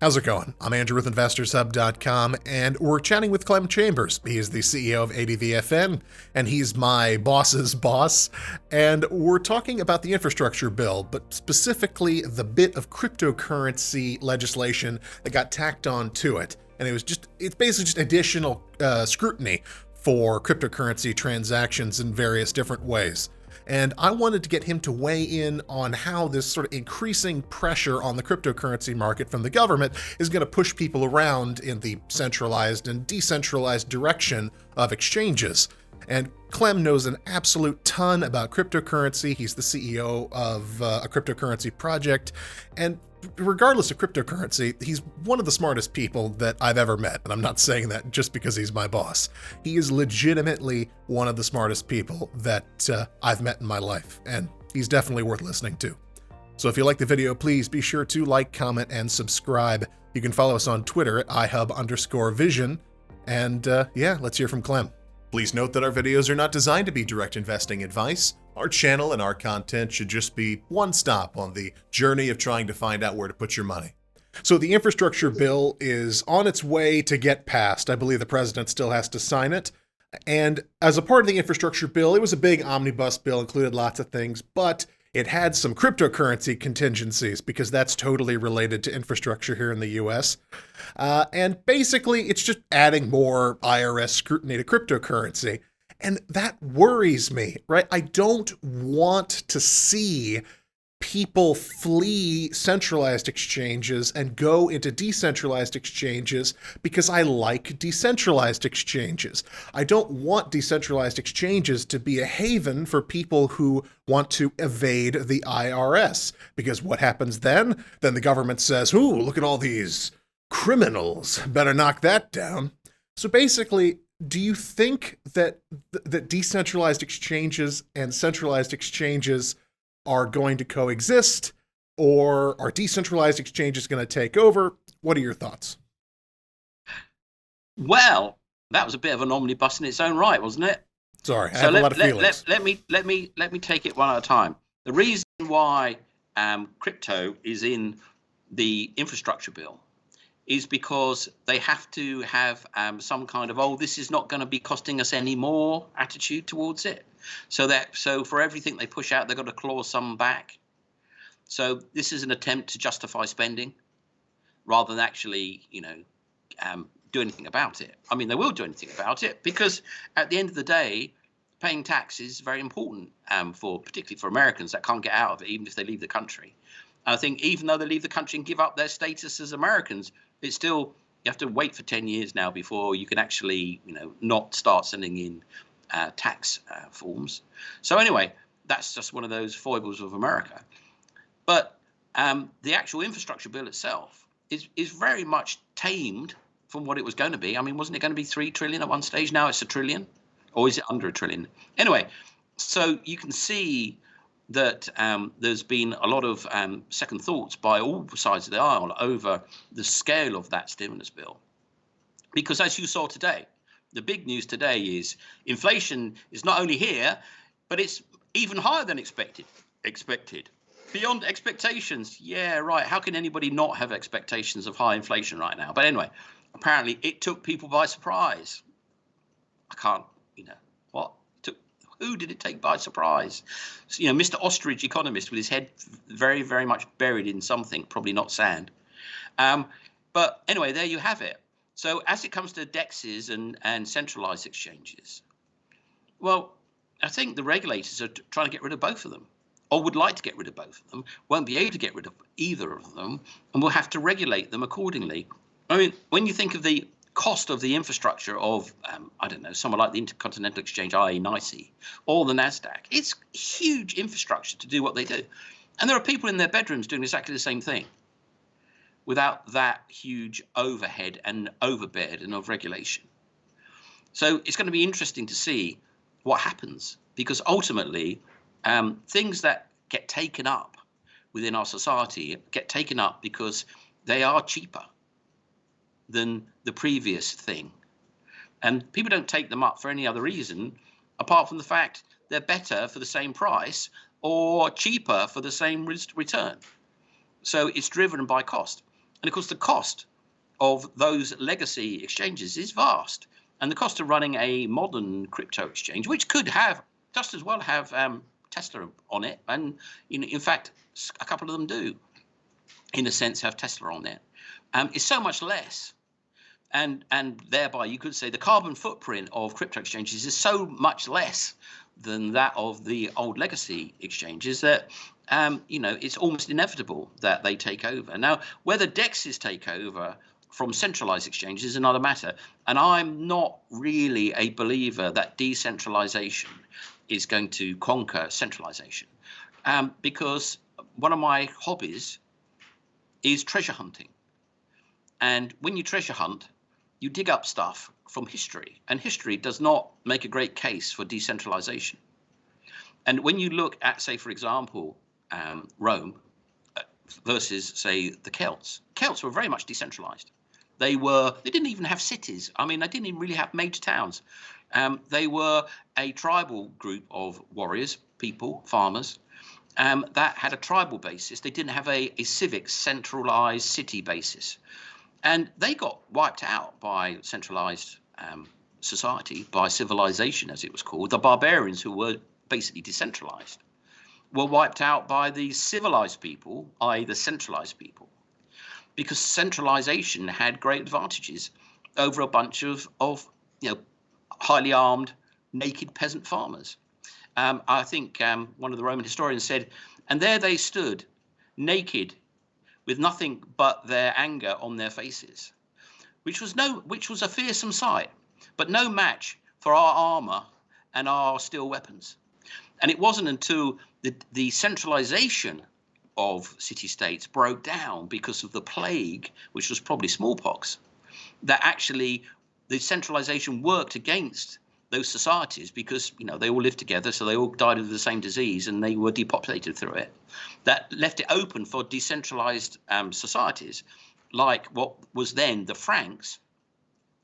How's it going? I'm Andrew with InvestorsHub.com, and we're chatting with Clem Chambers. He is the CEO of ABVFN, and he's my boss's boss. And we're talking about the infrastructure bill, but specifically the bit of cryptocurrency legislation that got tacked on to it. And it's basically just additional scrutiny for cryptocurrency transactions in various different ways. And I wanted to get him to weigh in on how this sort of increasing pressure on the cryptocurrency market from the government is going to push people around in the centralized and decentralized direction of exchanges. And Clem knows an absolute ton about cryptocurrency. He's the CEO of a cryptocurrency project. And regardless of cryptocurrency, he's one of the smartest people that I've ever met. And I'm not saying that just because he's my boss. He is legitimately one of the smartest people that I've met in my life. And he's definitely worth listening to. So if you like the video, please be sure to like, comment, and subscribe. You can follow us on Twitter at ihub_vision. And let's hear from Clem. Please note that our videos are not designed to be direct investing advice. Our channel and our content should just be one stop on the journey of trying to find out where to put your money. So the infrastructure bill is on its way to get passed. I believe the president still has to sign it. And as a part of the infrastructure bill, it was a big omnibus bill, included lots of things, but it had some cryptocurrency contingencies because that's totally related to infrastructure here in the US. And basically, it's just adding more IRS scrutiny to cryptocurrency. And that worries me, right? I don't want to see people flee centralized exchanges and go into decentralized exchanges because I like decentralized exchanges. I don't want decentralized exchanges to be a haven for people who want to evade the IRS, because what happens then? Then the government says, "Ooh, look at all these criminals. Better knock that down." So basically, do you think that decentralized exchanges and centralized exchanges are going to coexist, or are decentralized exchanges going to take over? What are your thoughts? Well, that was a bit of an omnibus in its own right, wasn't it? Sorry, I have a lot of feelings. Let me take it one at a time. The reason why crypto is in the infrastructure bill is because they have to have some kind of, oh, this is not going to be costing us any more attitude towards it. So for everything they push out, they've got to claw some back. So this is an attempt to justify spending rather than actually, do anything about it. I mean, they will do anything about it because at the end of the day, paying tax is very important particularly for Americans that can't get out of it, even if they leave the country. I think even though they leave the country and give up their status as Americans, it's still, you have to wait for 10 years now before you can actually, not start sending in tax forms. So anyway, that's just one of those foibles of America. But the actual infrastructure bill itself is very much tamed from what it was going to be. I mean, wasn't it going to be 3 trillion at one stage? Now it's 1 trillion, or is it under 1 trillion? Anyway, so you can see that there's been a lot of second thoughts by all sides of the aisle over the scale of that stimulus bill. Because as you saw today, the big news today is inflation is not only here, but it's even higher than expected. Beyond expectations. Yeah, right. How can anybody not have expectations of high inflation right now? But anyway, apparently it took people by surprise. I can't, what? Who did it take by surprise? So, Mr. Ostrich economist with his head very, very much buried in something, probably not sand. But anyway, there you have it. So as it comes to DEXs and centralized exchanges, well, I think the regulators are trying to get rid of both of them, or would like to get rid of both of them, won't be able to get rid of either of them, and will have to regulate them accordingly. I mean, when you think of the cost of the infrastructure of, someone like the Intercontinental Exchange, i.e. NYSE, or the NASDAQ, it's huge infrastructure to do what they do. And there are people in their bedrooms doing exactly the same thing without that huge overhead and overburden of regulation. So it's going to be interesting to see what happens, because ultimately things that get taken up within our society get taken up because they are cheaper than the previous thing. And people don't take them up for any other reason apart from the fact they're better for the same price or cheaper for the same return. So it's driven by cost. And of course, the cost of those legacy exchanges is vast. And the cost of running a modern crypto exchange, which could have just as well have Tesla on it, and in fact, a couple of them do, in a sense, have Tesla on it, is so much less. And thereby, you could say the carbon footprint of crypto exchanges is so much less than that of the old legacy exchanges that it's almost inevitable that they take over. Now, whether DEXs take over from centralized exchanges is another matter. And I'm not really a believer that decentralization is going to conquer centralization, because one of my hobbies is treasure hunting. And when you treasure hunt, you dig up stuff from history, and history does not make a great case for decentralization. And when you look at, say, for example, Rome versus, say, the Celts were very much decentralized. They didn't even have cities. I mean, they didn't even really have major towns. They were a tribal group of warriors, people, farmers, that had a tribal basis. They didn't have a civic, centralized city basis. And they got wiped out by centralized society, by civilization, as it was called. The barbarians, who were basically decentralized, were wiped out by the civilized people, i.e. the centralized people, because centralization had great advantages over a bunch of highly armed, naked peasant farmers. I think one of the Roman historians said, and there they stood, naked, with nothing but their anger on their faces, which was a fearsome sight, but no match for our armor and our steel weapons. And it wasn't until the centralization of city-states broke down because of the plague, which was probably smallpox, that actually the centralization worked against those societies, because they all lived together, so they all died of the same disease, and they were depopulated through it. That left it open for decentralized societies, like what was then the Franks,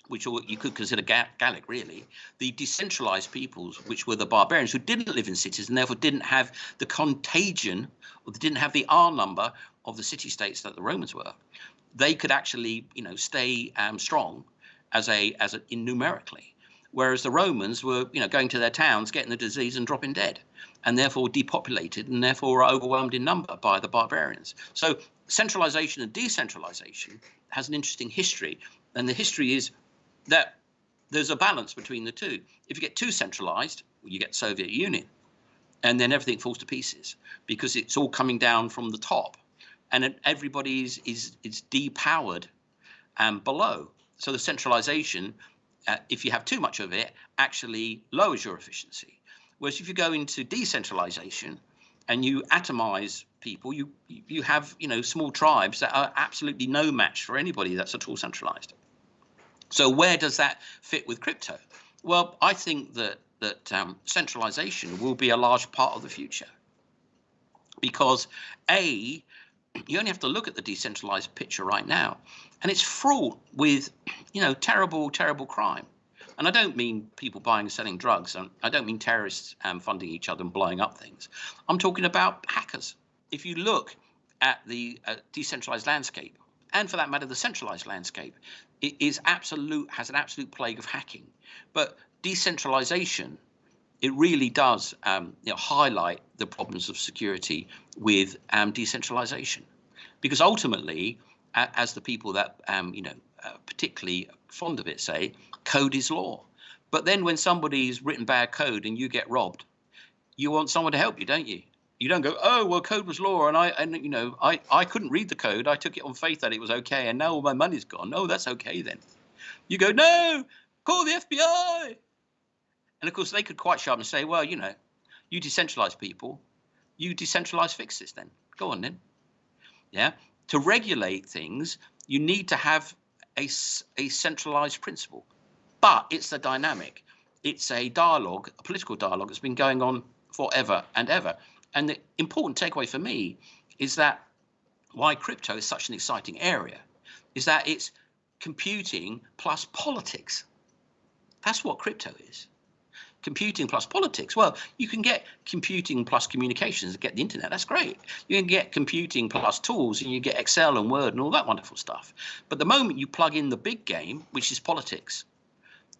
which you could consider Gallic, really, the decentralized peoples, which were the barbarians who didn't live in cities and therefore didn't have the contagion, or they didn't have the R number of the city-states that the Romans were. They could actually, stay strong in numerically. Whereas the Romans were, going to their towns, getting the disease and dropping dead, and therefore depopulated, and therefore were overwhelmed in number by the barbarians. So centralization and decentralization has an interesting history, and the history is that there's a balance between the two. If you get too centralized, you get Soviet Union, and then everything falls to pieces because it's all coming down from the top, and everybody is depowered below. So the centralization, if you have too much of it, actually lowers your efficiency. Whereas if you go into decentralization and you atomize people, you have small tribes that are absolutely no match for anybody that's at all centralized. So where does that fit with crypto? Well, I think that centralization will be a large part of the future, because you only have to look at the decentralized picture right now, and it's fraught with terrible crime. And I don't mean people buying and selling drugs, and I don't mean terrorists funding each other and blowing up things. I'm talking about hackers. If you look at the decentralized landscape, and for that matter the centralized landscape, it has an absolute plague of hacking. But decentralization, it really does highlight the problems of security with decentralization, because ultimately, as the people that particularly fond of it say, code is law. But then when somebody's written bad code and you get robbed, you want someone to help you, don't you? You don't go, oh well, code was law, and I couldn't read the code. I took it on faith that it was okay, and now all my money's gone. Oh, that's okay then. You go, no, call the FBI. And of course, they could quite sharply say, well, you decentralized people, you decentralized fixes then. Go on then. Yeah. To regulate things, you need to have a centralized principle. But it's a dynamic. It's a dialogue, a political dialogue that's been going on forever and ever. And the important takeaway for me is that why crypto is such an exciting area is that it's computing plus politics. That's what crypto is. computing plus politics. Well, you can get computing plus communications and get the internet. That's great. You can get computing plus tools and you get Excel and Word and all that wonderful stuff. But the moment you plug in the big game, which is politics,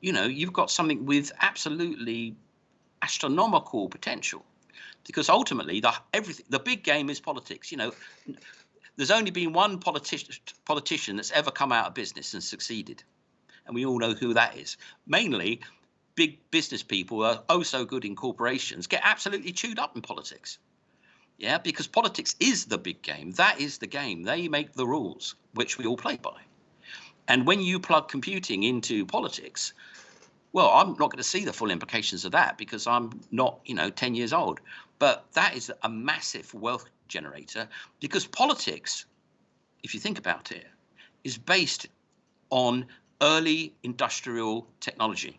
you've got something with absolutely astronomical potential, because ultimately the big game is politics. There's only been one politician that's ever come out of business and succeeded, and we all know who that is. Mainly, big business people who are oh so good in corporations get absolutely chewed up in politics. Yeah, because politics is the big game. That is the game. They make the rules, which we all play by. And when you plug computing into politics, well, I'm not going to see the full implications of that because I'm not, 10 years old. But that is a massive wealth generator, because politics, if you think about it, is based on early industrial technology.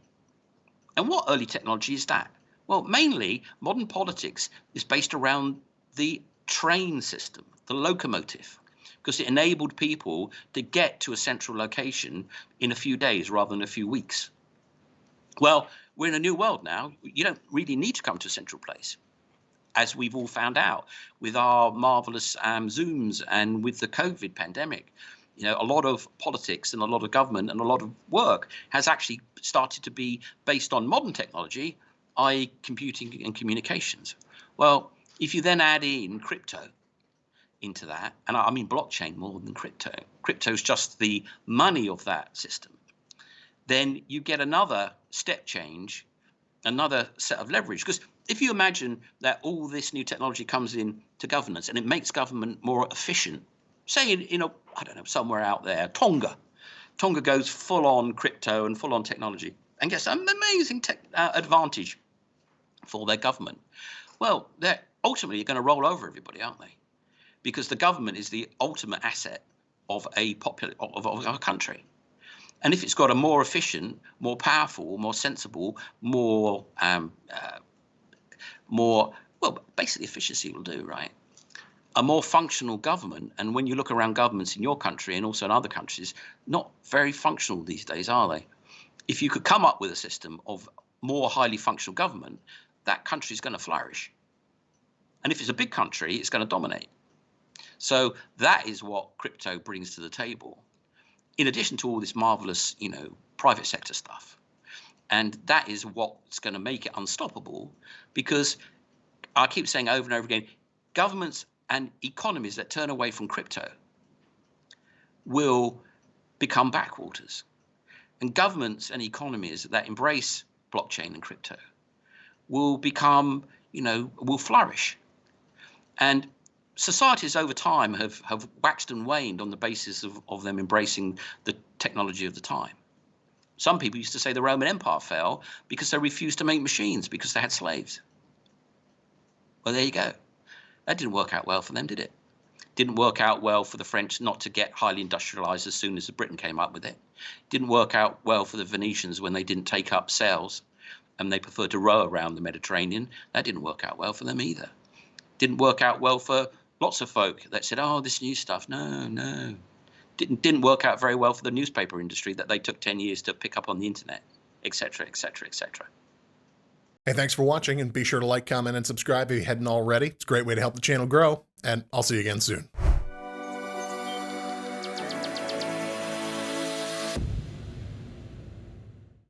And what early technology is that? Well, mainly modern politics is based around the train system, the locomotive, because it enabled people to get to a central location in a few days rather than a few weeks. Well, we're in a new world now. You don't really need to come to a central place, as we've all found out with our marvelous Zooms and with the COVID pandemic. A lot of politics and a lot of government and a lot of work has actually started to be based on modern technology, i.e. computing and communications. Well, if you then add in crypto into that, and I mean blockchain more than crypto, crypto's just the money of that system, then you get another step change, another set of leverage. Because if you imagine that all this new technology comes in to governance and it makes government more efficient, say in I don't know, somewhere out there, Tonga goes full on crypto and full on technology and gets an amazing advantage for their government. Well, they're ultimately going to roll over everybody, aren't they? Because the government is the ultimate asset of a country. And if it's got a more efficient, more powerful, more sensible, more basically efficiency will do, right? A more functional government. And when you look around governments in your country and also in other countries, not very functional these days, are they? If you could come up with a system of more highly functional government, that country is going to flourish. And if it's a big country, it's going to dominate. So that is what crypto brings to the table, in addition to all this marvelous, private sector stuff. And that is what's going to make it unstoppable, because I keep saying over and over again, governments and economies that turn away from crypto will become backwaters. And governments and economies that embrace blockchain and crypto will become, will flourish. And societies over time have waxed and waned on the basis of them embracing the technology of the time. Some people used to say the Roman Empire fell because they refused to make machines because they had slaves. Well, there you go. That didn't work out well for them, did it? Didn't work out well for the French not to get highly industrialized as soon as Britain came up with it. Didn't work out well for the Venetians when they didn't take up sails and they preferred to row around the Mediterranean. That didn't work out well for them either. Didn't work out well for lots of folk that said, oh, this new stuff, no. Didn't work out very well for the newspaper industry that they took 10 years to pick up on the internet, etc., etc., etc. Hey, thanks for watching, and be sure to like, comment, and subscribe if you hadn't already. It's a great way to help the channel grow, and I'll see you again soon.